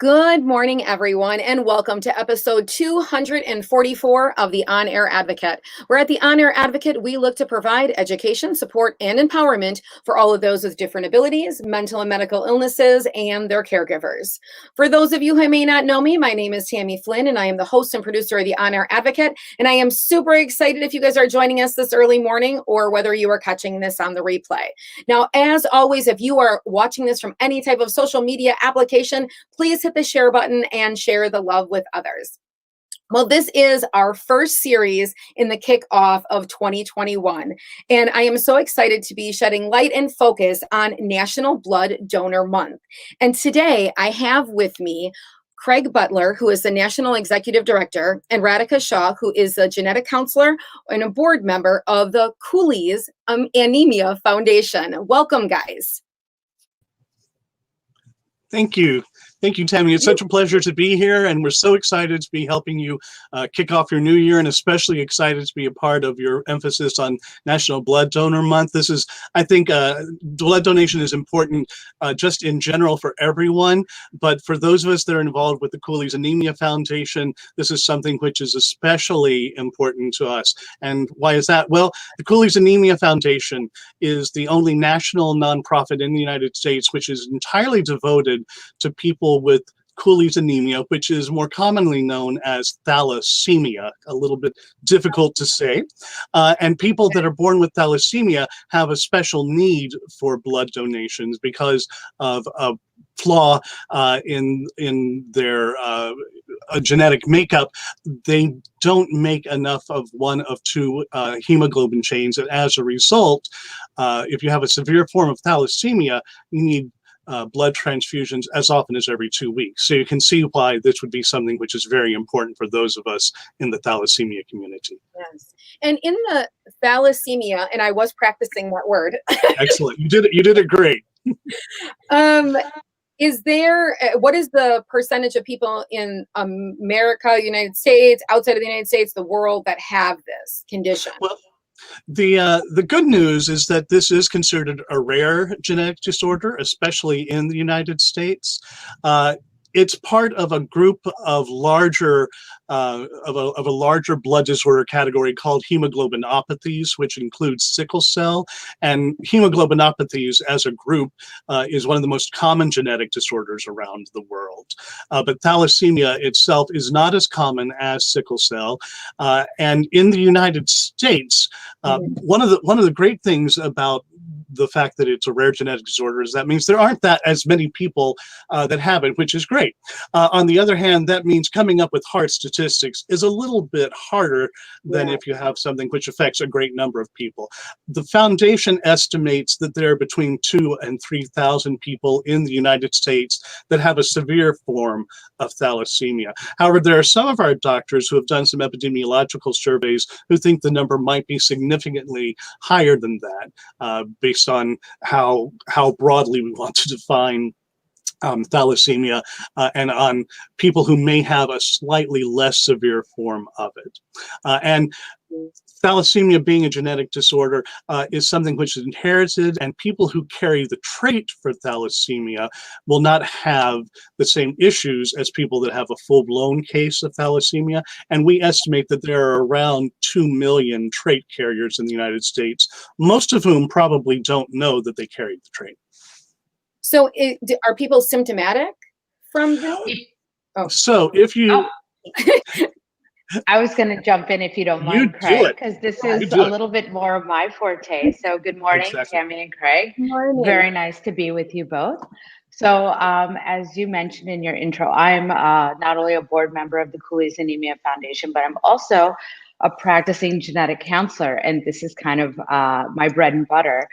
Good morning, everyone, and welcome to episode 244 of the On Air Advocate, where at the On Air Advocate, we look to provide education, support, and empowerment for all of those with different abilities, mental and medical illnesses, and their caregivers. For those of you who may not know me, my name is Tammy Flynn, and I am the host and producer of the On Air Advocate, and I am super excited if you guys are joining us this early morning or whether you are catching this on the replay. Now, as always, if you are watching this from any type of social media application, please hit the share button and share the love with others. Well, this is our first series in the kickoff of 2021, and I am so excited to be shedding light and focus on National Blood Donor Month. And today I have with me Craig Butler, who is the National Executive Director, and Radhika Sawh, who is a genetic counselor and a board member of the Cooley's Anemia Foundation. Welcome, guys. Thank you. Thank you, Tammy. It's such a pleasure to be here, and we're so excited to be helping you kick off your new year, and especially excited to be a part of your emphasis on National Blood Donor Month. This is, I think, blood donation is important just in general for everyone, but for those of us that are involved with the Cooley's Anemia Foundation, this is something which is especially important to us. And why is that? Well, the Cooley's Anemia Foundation is the only national nonprofit in the United States which is entirely devoted to people with Cooley's anemia, which is more commonly known as thalassemia, a little bit difficult to say. And people that are born with thalassemia have a special need for blood donations because of a flaw in their genetic makeup. They don't make enough of one of two hemoglobin chains, and as a result, if you have a severe form of thalassemia, you need blood transfusions as often as every 2 weeks. So you can see why this would be something which is very important for those of us in the thalassemia community. Yes. And in the thalassemia, and I was practicing that word. Excellent. You did it. You did it great. Is there, what is the percentage of people in America, United States, outside of the United States, the world that have this condition? Well, the good news is that this is considered a rare genetic disorder, especially in the United States. It's part of a group of larger of a larger blood disorder category called hemoglobinopathies, which includes sickle cell. And hemoglobinopathies as a group is one of the most common genetic disorders around the world. But thalassemia itself is not as common as sickle cell. And in the United States, one of the great things about the fact that it's a rare genetic disorder is that means there aren't that as many people that have it, which is great. On the other hand, that means coming up with hard statistics is a little bit harder than if you have something which affects a great number of people. The foundation estimates that there are between 2,000 and 3,000 people in the United States that have a severe form of thalassemia. However, there are some of our doctors who have done some epidemiological surveys who think the number might be significantly higher than that, based on how broadly we want to define thalassemia and on people who may have a slightly less severe form of it. And thalassemia being a genetic disorder is something which is inherited, and people who carry the trait for thalassemia will not have the same issues as people that have a full-blown case of thalassemia. And we estimate that there are around 2 million trait carriers in the United States, most of whom probably don't know that they carried the trait. So are people symptomatic from this? Oh. So if you... I was going to jump in if you don't mind, Craig, because this is a little bit more of my forte. So good morning, Tammy and Craig. Good morning. Very nice to be with you both. So as you mentioned in your intro, I'm not only a board member of the Cooley's Anemia Foundation, but I'm also a practicing genetic counselor, and this is kind of my bread and butter.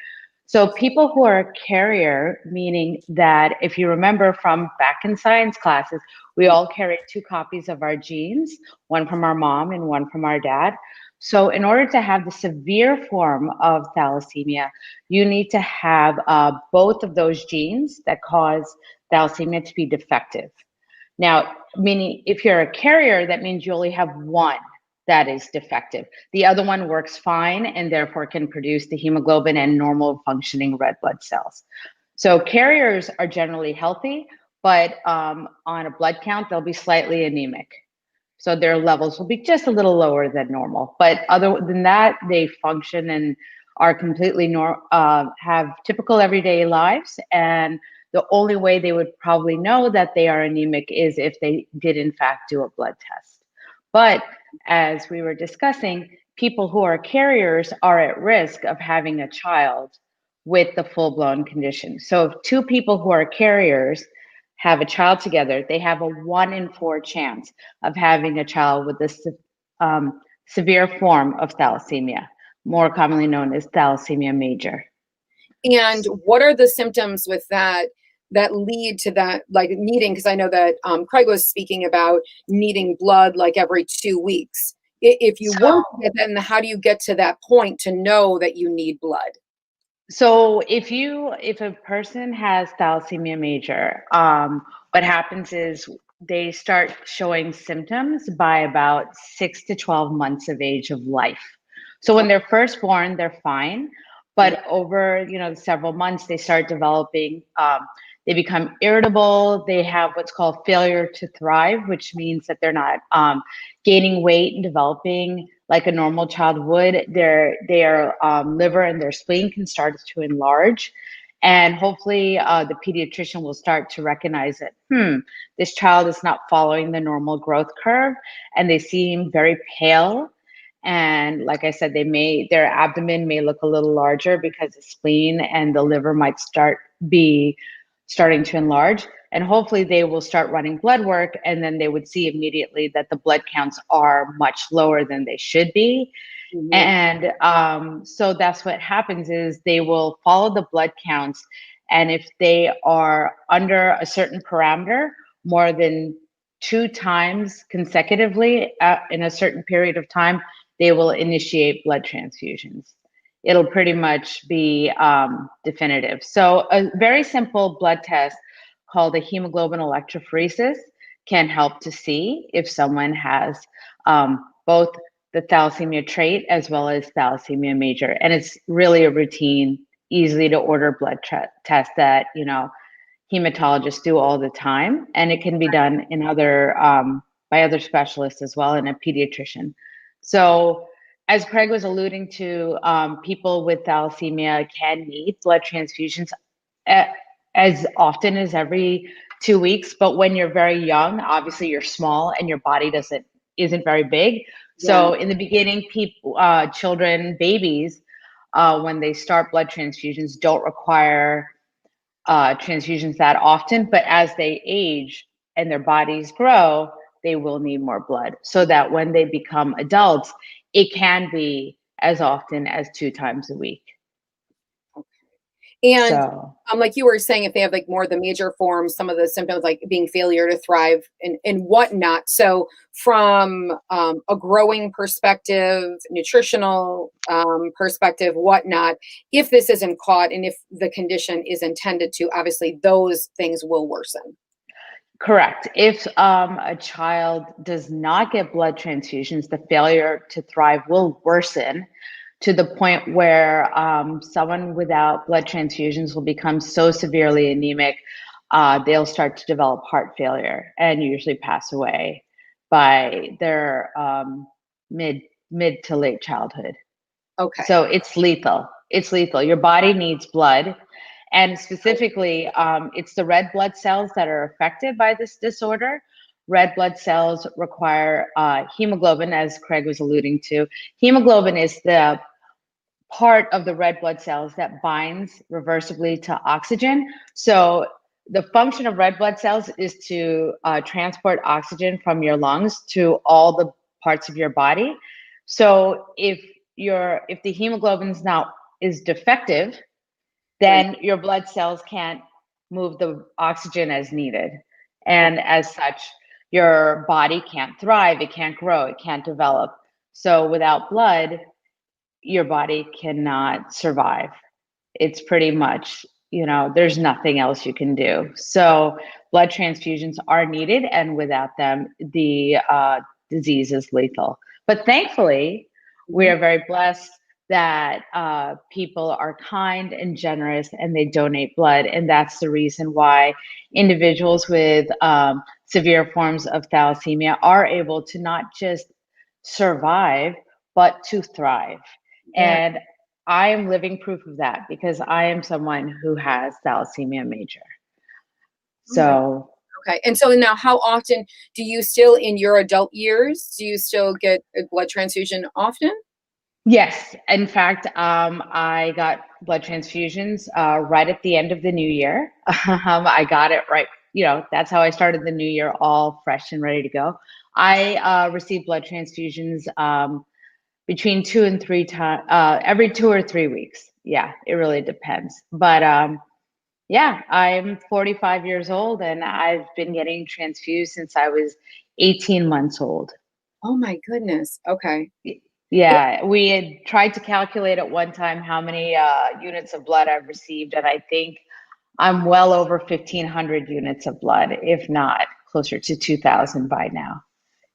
So people who are a carrier, meaning that if you remember from back in science classes, we all carry 2 copies of our genes, one from our mom and one from our dad. So in order to have the severe form of thalassemia, you need to have both of those genes that cause thalassemia to be defective. Now, meaning if you're a carrier, that means you only have one that is defective. The other one works fine and therefore can produce the hemoglobin and normal functioning red blood cells. So carriers are generally healthy, but on a blood count, they'll be slightly anemic. So their levels will be just a little lower than normal. But other than that, they function and are completely have typical everyday lives. And the only way they would probably know that they are anemic is if they did in fact do a blood test. But as we were discussing, people who are carriers are at risk of having a child with the full-blown condition. So if two people who are carriers have a child together, they have a 1 in 4 chance of having a child with this severe form of thalassemia, more commonly known as thalassemia major. And what are the symptoms with that lead to that, like needing, because I know that Craig was speaking about needing blood like every 2 weeks. If you weren't, then how do you get to that point to know that you need blood? So if a person has thalassemia major, what happens is they start showing symptoms by about 6 to 12 months of age of life. So when they're first born, they're fine, but over several months, they start developing. They become irritable. They have what's called failure to thrive, which means that they're not gaining weight and developing like a normal child would. Their liver and their spleen can start to enlarge. And hopefully the pediatrician will start to recognize that, this child is not following the normal growth curve, and they seem very pale. And like I said, their abdomen may look a little larger because the spleen and the liver might starting to enlarge. And hopefully they will start running blood work, and then they would see immediately that the blood counts are much lower than they should be. Mm-hmm. And so that's what happens is they will follow the blood counts. And if they are under a certain parameter more than 2 times consecutively in a certain period of time, they will initiate blood transfusions. It'll pretty much be definitive. So a very simple blood test called a hemoglobin electrophoresis can help to see if someone has both the thalassemia trait as well as thalassemia major. And it's really a routine, easily to order blood test that, hematologists do all the time. And it can be done in by other specialists as well, and a pediatrician. So as Craig was alluding to, people with thalassemia can need blood transfusions as often as every 2 weeks. But when you're very young, obviously you're small and your body isn't very big. So in the beginning, children, babies, when they start blood transfusions, don't require transfusions that often. But as they age and their bodies grow, they will need more blood, so that when they become adults, it can be as often as 2 times a week. And like you were saying, if they have like more of the major forms, some of the symptoms like being failure to thrive and whatnot. So from a growing perspective, nutritional perspective, whatnot, if this isn't caught and if the condition is intended to, obviously those things will worsen. Correct. If a child does not get blood transfusions, the failure to thrive will worsen to the point where someone without blood transfusions will become so severely anemic, they'll start to develop heart failure and usually pass away by their mid to late childhood. Okay. So it's lethal. It's lethal. Your body needs blood. And specifically, it's the red blood cells that are affected by this disorder. Red blood cells require hemoglobin, as Craig was alluding to. Hemoglobin is the part of the red blood cells that binds reversibly to oxygen. So the function of red blood cells is to transport oxygen from your lungs to all the parts of your body. So if the hemoglobin is defective, then your blood cells can't move the oxygen as needed. And as such, your body can't thrive, it can't grow, it can't develop. So without blood, your body cannot survive. It's pretty much, there's nothing else you can do. So blood transfusions are needed, and without them, the disease is lethal. But thankfully, we are very blessed that people are kind and generous and they donate blood. And that's the reason why individuals with severe forms of thalassemia are able to not just survive, but to thrive. Yeah. And I am living proof of that because I am someone who has thalassemia major. So, Okay. And so now, how often do you still, in your adult years, do you still get a blood transfusion often? yes, in fact, I got blood transfusions right at the end of the new year. I got it right. That's how I started the new year, all fresh and ready to go. I received blood transfusions between 2 and 3 times, every 2 or 3 weeks. Yeah, it really depends. But yeah, I'm 45 years old and I've been getting transfused since I was 18 months old. Oh my goodness. Okay. Yeah, we had tried to calculate at one time how many units of blood I've received, and I think I'm well over 1,500 units of blood, if not closer to 2,000 by now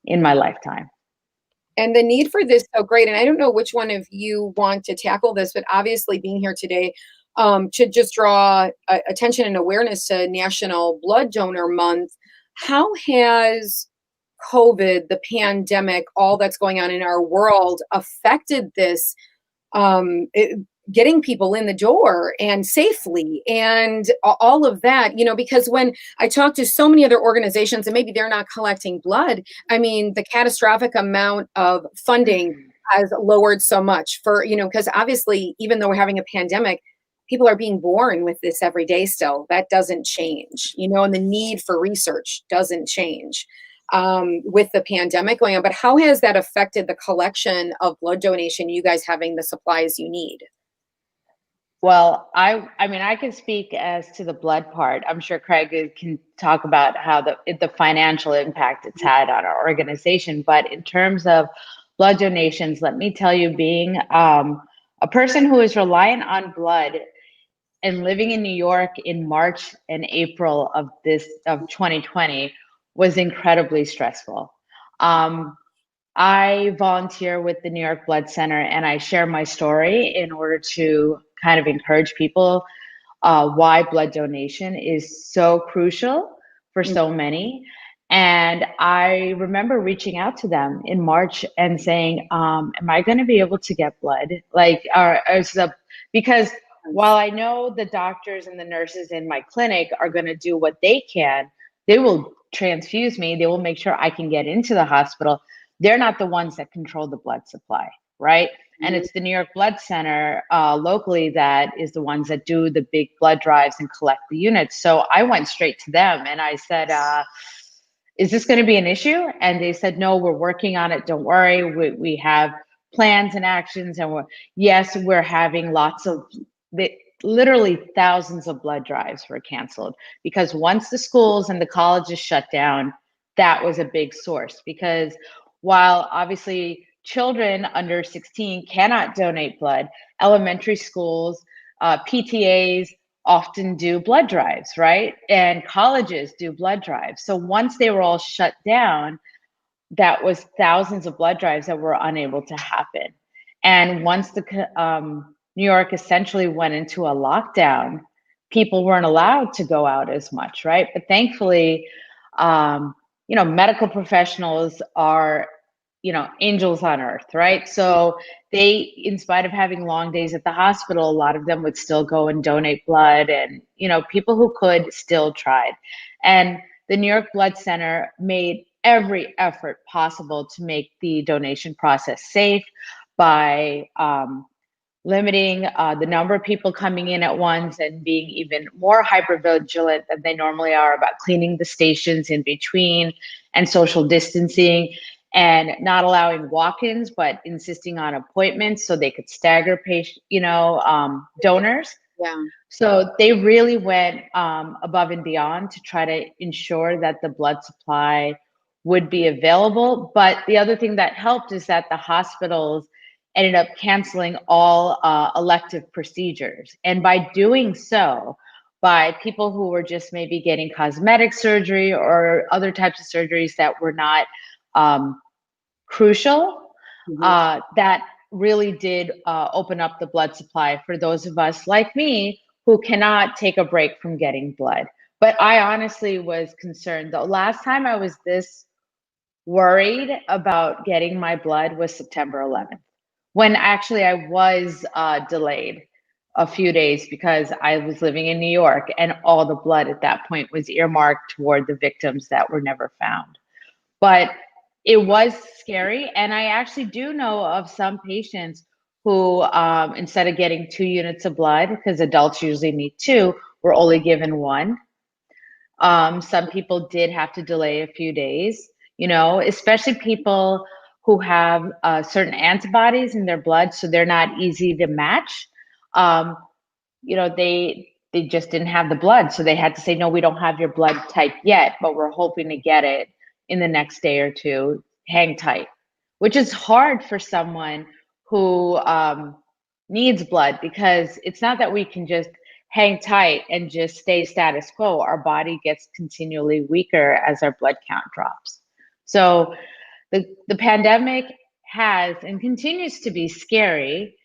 in my lifetime. And the need for this is so great. And I don't know which one of you want to tackle this, but obviously being here today should just draw attention and awareness to National Blood Donor Month. How has COVID, the pandemic, all that's going on in our world affected this, getting people in the door and safely and all of that, because when I talk to so many other organizations and maybe they're not collecting blood, I mean, the catastrophic amount of funding has lowered so much for, because obviously, even though we're having a pandemic, people are being born with this every day still. That doesn't change, and the need for research doesn't change with the pandemic going on. But how has that affected the collection of blood donation, you guys having the supplies you need? Well, I mean, I can speak as to the blood part. I'm sure Craig can talk about how the financial impact it's had on our organization. But in terms of blood donations, let me tell you, being a person who is reliant on blood and living in New York in March and April of 2020 was incredibly stressful. I volunteer with the New York Blood Center and I share my story in order to kind of encourage people why blood donation is so crucial for so many. And I remember reaching out to them in March and saying, am I going to be able to get blood? Because while I know the doctors and the nurses in my clinic are going to do what they can, they will transfuse me. They will make sure I can get into the hospital. They're not the ones that control the blood supply, right? And it's the New York Blood Center locally that is the ones that do the big blood drives and collect the units. So I went straight to them and I said, is this going to be an issue? And they said, no, we're working on it. Don't worry. We have plans and actions. And we're having lots of, literally thousands of blood drives were canceled because once the schools and the colleges shut down, that was a big source. Because while obviously children under 16 cannot donate blood, elementary schools, PTAs often do blood drives, right? And colleges do blood drives. So once they were all shut down, that was thousands of blood drives that were unable to happen. And once the New York essentially went into a lockdown, people weren't allowed to go out as much, right? But thankfully, medical professionals are, angels on earth, right? So they, in spite of having long days at the hospital, a lot of them would still go and donate blood, and, people who could still tried. And the New York Blood Center made every effort possible to make the donation process safe by limiting the number of people coming in at once and being even more hypervigilant than they normally are about cleaning the stations in between and social distancing, and not allowing walk-ins, but insisting on appointments so they could stagger donors. Yeah. So they really went above and beyond to try to ensure that the blood supply would be available. But the other thing that helped is that the hospitals ended up canceling all elective procedures. And by doing so, by people who were just maybe getting cosmetic surgery or other types of surgeries that were not crucial, that really did open up the blood supply for those of us like me who cannot take a break from getting blood. But I honestly was concerned. The last time I was this worried about getting my blood was September 11th, when actually I was delayed a few days because I was living in New York and all the blood at that point was earmarked toward the victims that were never found. But it was scary. And I actually do know of some patients who, instead of getting 2 units of blood, because adults usually need 2, were only given 1. Some people did have to delay a few days, especially people who have certain antibodies in their blood, so they're not easy to match. They just didn't have the blood, so they had to say, no, we don't have your blood type yet, but we're hoping to get it in the next day or two. Hang tight, which is hard for someone who needs blood, because it's not that we can just hang tight and just stay status quo. Our body gets continually weaker as our blood count drops. So the pandemic has and continues to be scary,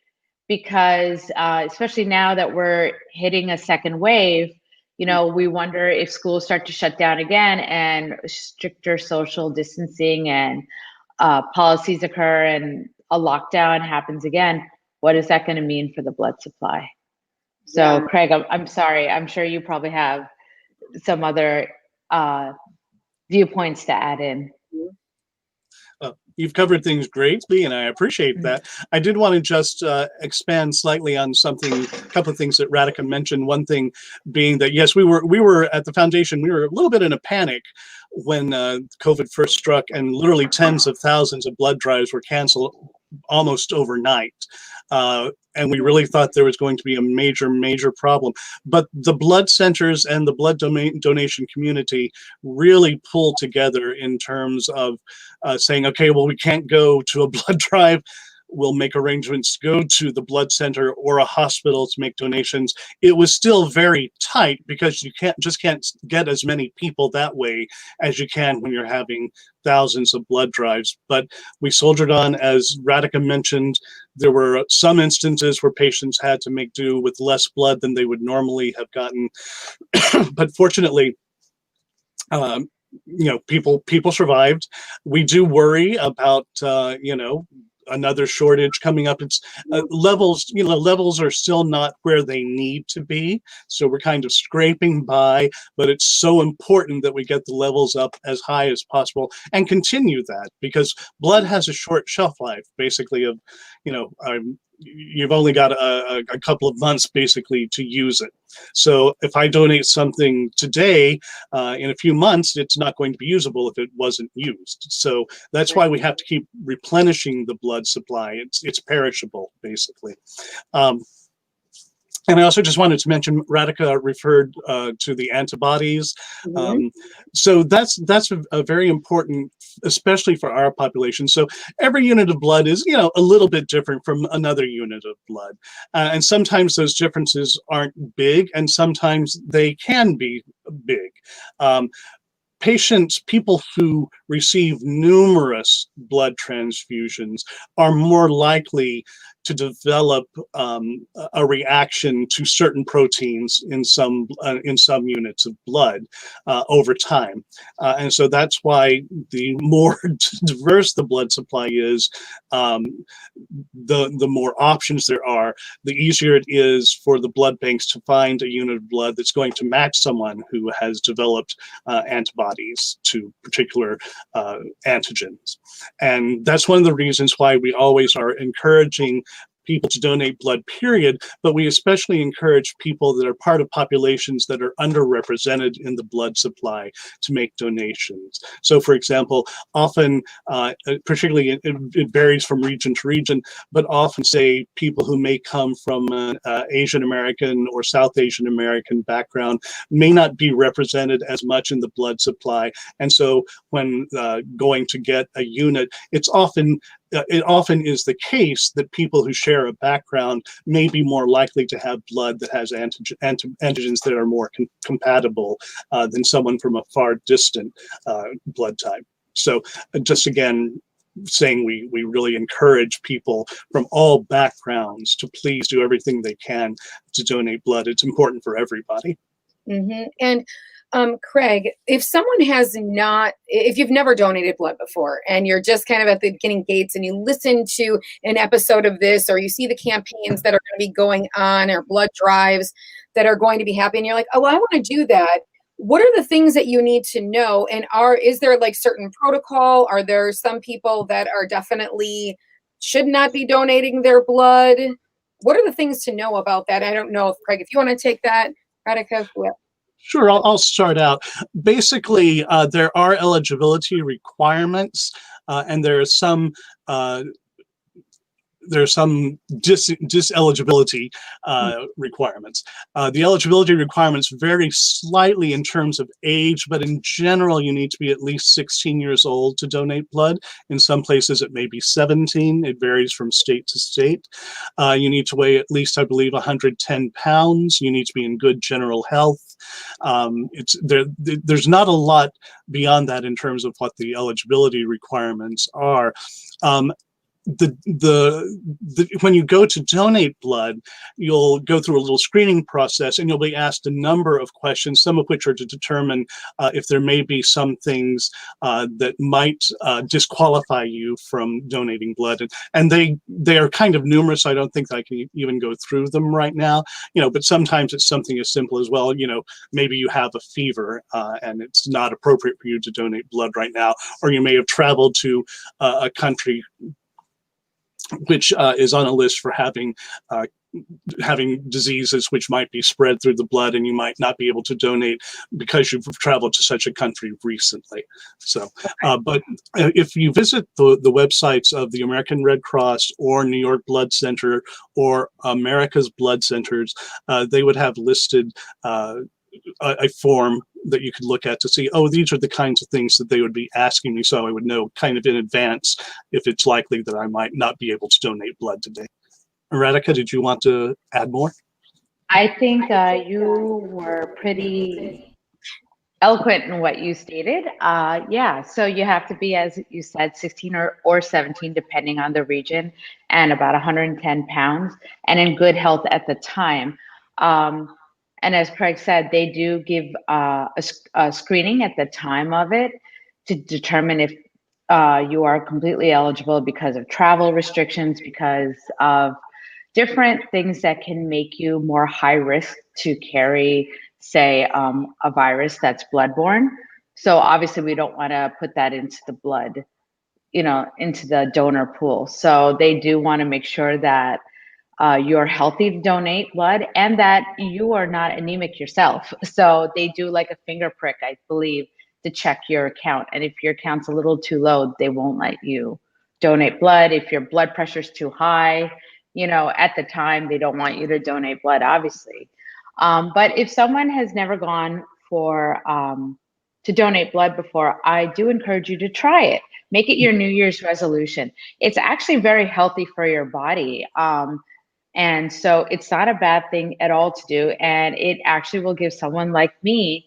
because especially now that we're hitting a second wave, we wonder if schools start to shut down again and stricter social distancing and policies occur and a lockdown happens again. What is that going to mean for the blood supply? So, Craig, I'm sorry. I'm sure you probably have some other viewpoints to add in. You've covered things greatly, and I appreciate that. I did want to just expand slightly on a couple of things that Radhika mentioned. One thing being that, yes, we were at the foundation, we were a little bit in a panic when COVID first struck, and literally tens of thousands of blood drives were canceled almost overnight. And we really thought there was going to be a major problem. But the blood centers and the blood donation community really pulled together in terms of saying, okay, well, we can't go to a blood drive. We'll make arrangements to go to the blood center or a hospital to make donations. It was still very tight because you can't get as many people that way as you can when you're having thousands of blood drives. But we soldiered on. As Radhika mentioned, there were some instances where patients had to make do with less blood than they would normally have gotten. But fortunately, people survived. We do worry about, another shortage coming up. It's levels are still not where they need to be. So we're kind of scraping by, but it's so important that we get the levels up as high as possible and continue that, because blood has a short shelf life, basically, of, you've only got a couple of months basically to use it. So if I donate something today, in a few months, it's not going to be usable if it wasn't used. So that's why we have to keep replenishing the blood supply. It's perishable, basically. And I also just wanted to mention, Radhika referred to the antibodies. So that's a very important, especially for our population. So every unit of blood is, a little bit different from another unit of blood. And sometimes those differences aren't big, and sometimes they can be big. People who receive numerous blood transfusions are more likely to develop a reaction to certain proteins in some units of blood over time, and so that's why the more diverse the blood supply is, the more options there are, the easier it is for the blood banks to find a unit of blood that's going to match someone who has developed antibodies to particular antigens. And that's one of the reasons why we always are encouraging people to donate blood, period, but we especially encourage people that are part of populations that are underrepresented in the blood supply to make donations. So, for example, often, particularly it varies from region to region, but often, say, people who may come from an Asian American or South Asian American background may not be represented as much in the blood supply. And so when going to get a unit, it often is the case that people who share a background may be more likely to have blood that has antigens that are more compatible than someone from a far distant blood type. So just again, saying we really encourage people from all backgrounds to please do everything they can to donate blood. It's important for everybody. And Craig, if someone has not, if you've never donated blood before and you're just kind of at the beginning gates and you listen to an episode of this, or you see the campaigns that are going to be going on, or blood drives that are going to be happening, you're like, oh, well, I want to do that. What are the things that you need to know? And is there like certain protocol? Are there some people that are definitely should not be donating their blood? What are the things to know about that? I don't know if Craig, if you want to take that, Radhika. Sure, I'll start out. Basically, there are eligibility requirements, and there are some diseligibility requirements. The eligibility requirements vary slightly in terms of age, but in general, you need to be at least 16 years old to donate blood. In some places, it may be 17. It varies from state to state. You need to weigh at least, I believe, 110 pounds. You need to be in good general health. There's not a lot beyond that in terms of what the eligibility requirements are. When you go to donate blood, you'll go through a little screening process and you'll be asked a number of questions, some of which are to determine if there may be some things that might disqualify you from donating blood. And they are kind of numerous. I don't think I can even go through them right now, but sometimes it's something as simple as, well, maybe you have a fever and it's not appropriate for you to donate blood right now, or you may have traveled to a country which is on a list for having diseases which might be spread through the blood, and you might not be able to donate because you've traveled to such a country recently. So, but if you visit the websites of the American Red Cross or New York Blood Center or America's Blood Centers, they would have listed a form that you could look at to see, oh, these are the kinds of things that they would be asking me, so I would know kind of in advance if it's likely that I might not be able to donate blood today. Radhika, did you want to add more? I think you were pretty eloquent in what you stated. Yeah, so you have to be, as you said, 16 or 17, depending on the region, and about 110 pounds, and in good health at the time. And as Craig said, they do give a screening at the time of it to determine if you are completely eligible because of travel restrictions, because of different things that can make you more high risk to carry, say, a virus that's bloodborne. So obviously we don't want to put that into the blood, into the donor pool. So they do want to make sure that you're healthy to donate blood and that you are not anemic yourself. So they do like a finger prick, I believe, to check your account. And if your account's a little too low, they won't let you donate blood. If your blood pressure's too high, at the time, they don't want you to donate blood, obviously. But if someone has never gone to donate blood before, I do encourage you to try it. Make it your New Year's resolution. It's actually very healthy for your body. And so it's not a bad thing at all to do. And it actually will give someone like me,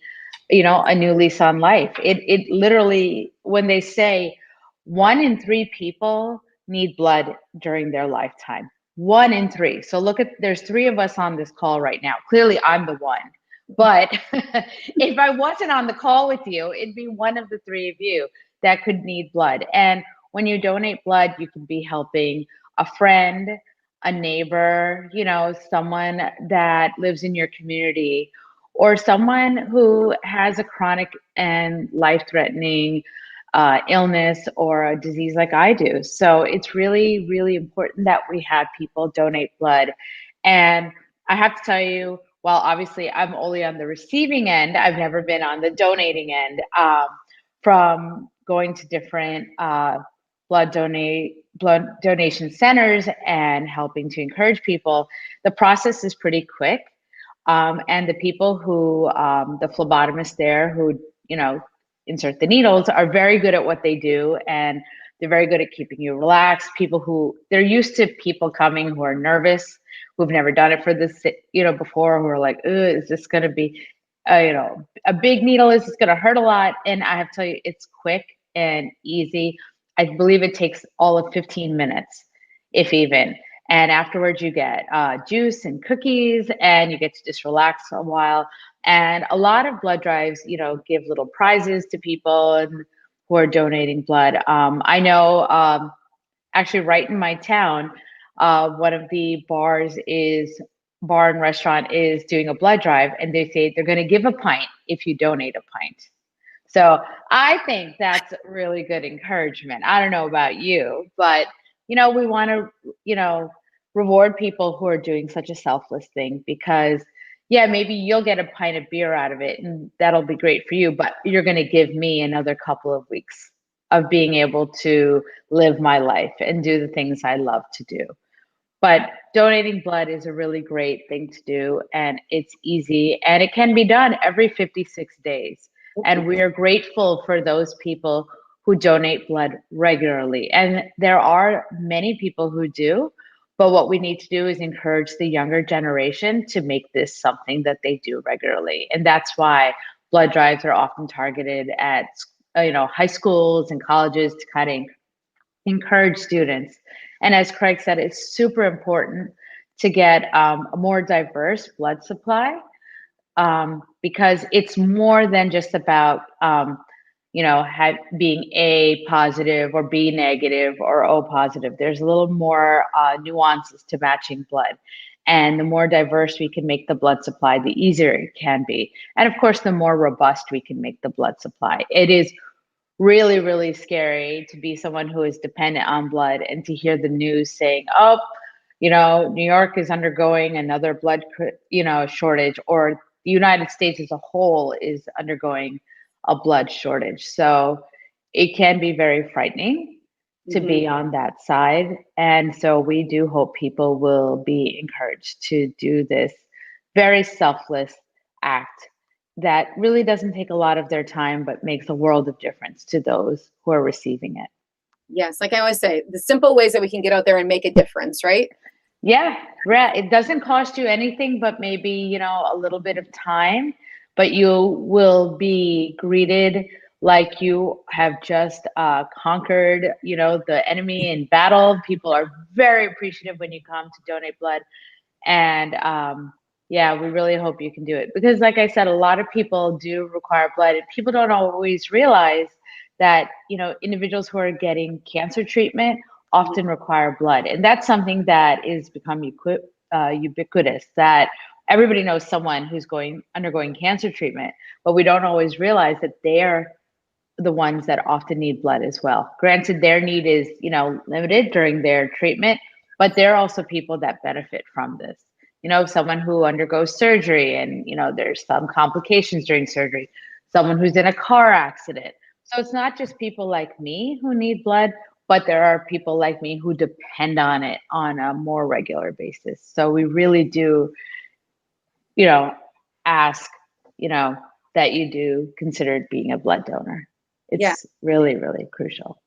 a new lease on life. It literally, when they say 1 in 3 people need blood during their lifetime, 1 in 3. So there's 3 of us on this call right now. Clearly I'm the one, but if I wasn't on the call with you, it'd be one of the 3 of you that could need blood. And when you donate blood, you can be helping a friend, a neighbor, someone that lives in your community, or someone who has a chronic and life-threatening illness or a disease like I do. So it's really, really important that we have people donate blood. And I have to tell you, while obviously I'm only on the receiving end, I've never been on the donating end, from going to different blood donation centers and helping to encourage people. The process is pretty quick. And the people who, the phlebotomists there who, insert the needles are very good at what they do. And they're very good at keeping you relaxed. They're used to people coming who are nervous, who've never done it for this, before, who are like, is this going to be, a big needle? Is this going to hurt a lot? And I have to tell you, it's quick and easy. I believe it takes all of 15 minutes, if even. And afterwards, you get juice and cookies, and you get to just relax a while. And a lot of blood drives, give little prizes to people and who are donating blood. I know, actually, right in my town, one of the bar and restaurant is doing a blood drive, and they say they're going to give a pint if you donate a pint. So I think that's really good encouragement. I don't know about you, but we want to, reward people who are doing such a selfless thing, because yeah, maybe you'll get a pint of beer out of it and that'll be great for you, but you're going to give me another couple of weeks of being able to live my life and do the things I love to do. But donating blood is a really great thing to do, and it's easy, and it can be done every 56 days. And we are grateful for those people who donate blood regularly. And there are many people who do, but what we need to do is encourage the younger generation to make this something that they do regularly. And that's why blood drives are often targeted at high schools and colleges to kind of encourage students. And as Craig said, it's super important to get a more diverse blood supply, because it's more than just about being A positive or B negative or O positive. There's a little more nuances to matching blood. And the more diverse we can make the blood supply, the easier it can be. And of course, the more robust we can make the blood supply. It is really, really scary to be someone who is dependent on blood and to hear the news saying, oh, New York is undergoing another blood, shortage, or the United States as a whole is undergoing a blood shortage. So it can be very frightening to be on that side. And so we do hope people will be encouraged to do this very selfless act that really doesn't take a lot of their time, but makes a world of difference to those who are receiving it. Yes, like I always say, the simple ways that we can get out there and make a difference, right? Yeah, it doesn't cost you anything, but maybe, a little bit of time, but you will be greeted like you have just conquered, the enemy in battle. People are very appreciative when you come to donate blood. And yeah, we really hope you can do it, because like I said, a lot of people do require blood, and people don't always realize that, individuals who are getting cancer treatment often require blood. And that's something that is become ubiquitous, that everybody knows someone who's undergoing cancer treatment, but we don't always realize that they're the ones that often need blood as well. Granted, their need is, limited during their treatment, but they're also people that benefit from this. Someone who undergoes surgery and, there's some complications during surgery, someone who's in a car accident. So it's not just people like me who need blood, but there are people like me who depend on it on a more regular basis. So we really do, ask, that you do consider being a blood donor. It's really, really crucial.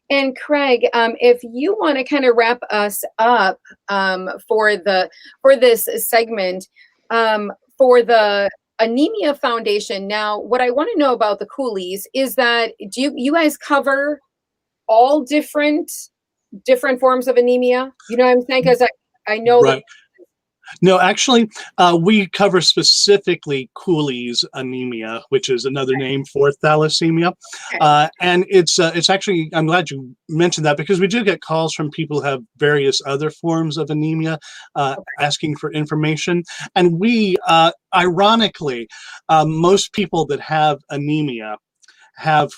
And Craig, if you want to kind of wrap us up for this segment, for the Anemia Foundation. Now, what I want to know about the Cooleys is that do you guys cover all different forms of anemia? You know what I'm saying? Because I know right. No, actually, we cover specifically Cooley's anemia, which is another name for thalassemia. Okay. And it's actually, I'm glad you mentioned that, because we do get calls from people who have various other forms of anemia asking for information. And we, ironically, most people that have anemia have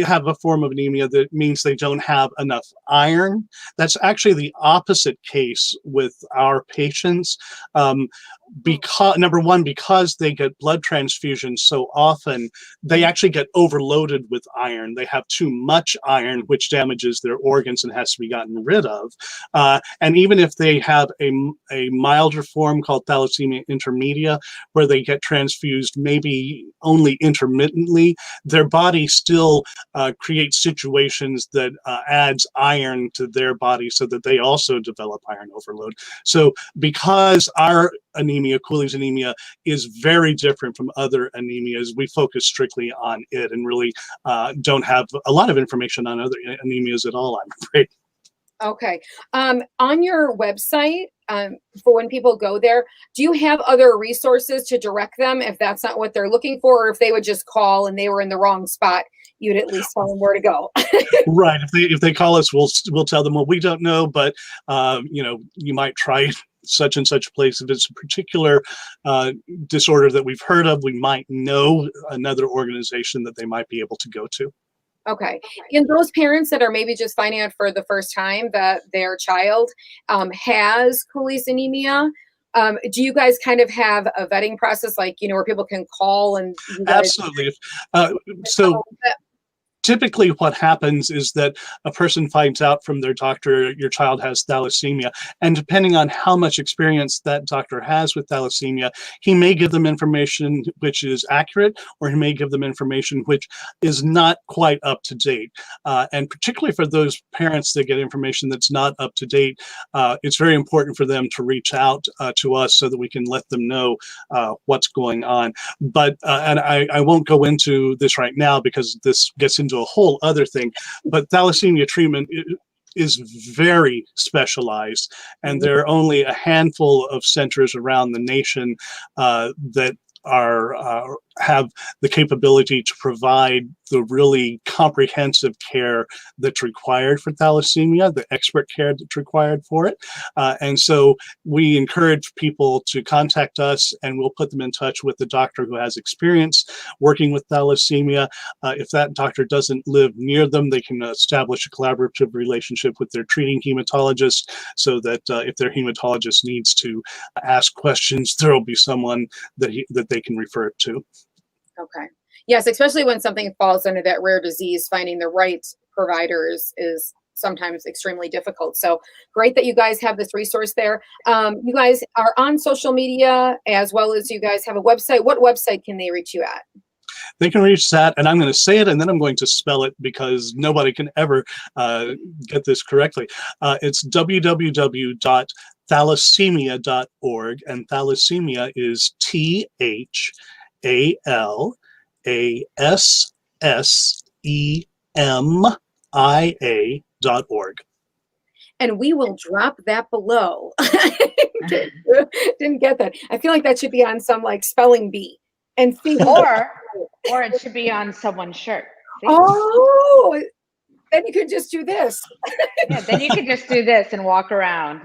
have a form of anemia that means they don't have enough iron. That's actually the opposite case with our patients. Because number one, because they get blood transfusions so often, they actually get overloaded with iron. They have too much iron, which damages their organs and has to be gotten rid of. And even if they have a milder form called thalassemia intermedia, where they get transfused maybe only intermittently, their body still creates situations that adds iron to their body so that they also develop iron overload. So because our anemia, Cooley's anemia, is very different from other anemias. We focus strictly on it and really don't have a lot of information on other anemias at all, I'm afraid. Okay. On your website, for when people go there, do you have other resources to direct them if that's not what they're looking for, or if they would just call and they were in the wrong spot, you'd at least tell them where to go? Right. If they call us, we'll tell them, well, we don't know, but you know, you might try such and such place. If it's a particular disorder that we've heard of, we might know another organization that they might be able to go to. Okay. And those parents that are maybe just finding out for the first time that their child has Cooley's anemia, do you guys kind of have a vetting process, like, you know, where people can call and you guys— Absolutely. So typically what happens is that a person finds out from their doctor your child has thalassemia, and depending on how much experience that doctor has with thalassemia, he may give them information which is accurate, or he may give them information which is not quite up to date. And particularly for those parents that get information that's not up to date, it's very important for them to reach out to us so that we can let them know what's going on. But and I won't go into this right now because this gets into a whole other thing, but thalassemia treatment is very specialized, and there are only a handful of centers around the nation that have the capability to provide the really comprehensive care that's required for thalassemia, the expert care that's required for it. And so we encourage people to contact us, and we'll put them in touch with the doctor who has experience working with thalassemia. If that doctor doesn't live near them, they can establish a collaborative relationship with their treating hematologist, so that if their hematologist needs to ask questions, there will be someone that they can refer it to. Okay. Yes, especially when something falls under that rare disease, finding the right providers is sometimes extremely difficult. So great that you guys have this resource there. You guys are on social media, as well as you guys have a website. What website can they reach you at? They can reach that, and I'm going to say it, and then I'm going to spell it because nobody can ever get this correctly. It's www.thalassemia.org, and thalassemia is THALASSEMIA.org. And we will drop that below. Didn't get that. I feel like that should be on some like spelling bee. And see, or it should be on someone's shirt. See? Oh, then you could just do this. Yeah, then you could just do this and walk around.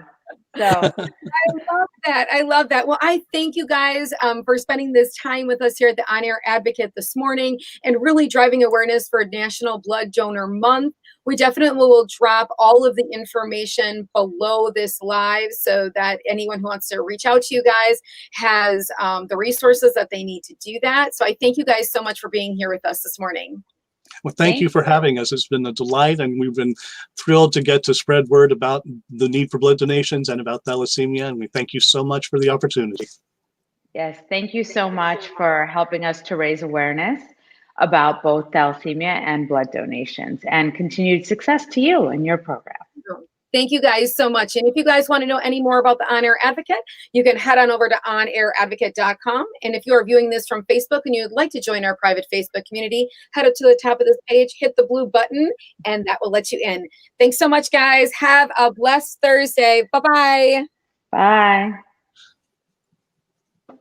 So I love that. I love that. Well, I thank you guys for spending this time with us here at the On Air Advocate this morning and really driving awareness for National Blood Donor Month. We definitely will drop all of the information below this live so that anyone who wants to reach out to you guys has the resources that they need to do that. So I thank you guys so much for being here with us this morning. Well, thank you for having us. It's been a delight, and we've been thrilled to get to spread word about the need for blood donations and about thalassemia, and we thank you so much for the opportunity. Yes, thank you so much for helping us to raise awareness about both thalassemia and blood donations, and continued success to you and your program. Thank you guys so much. And if you guys want to know any more about the On Air Advocate, you can head on over to onairadvocate.com. And if you are viewing this from Facebook and you'd like to join our private Facebook community, head up to the top of this page, hit the blue button, and that will let you in. Thanks so much, guys. Have a blessed Thursday. Bye-bye. Bye.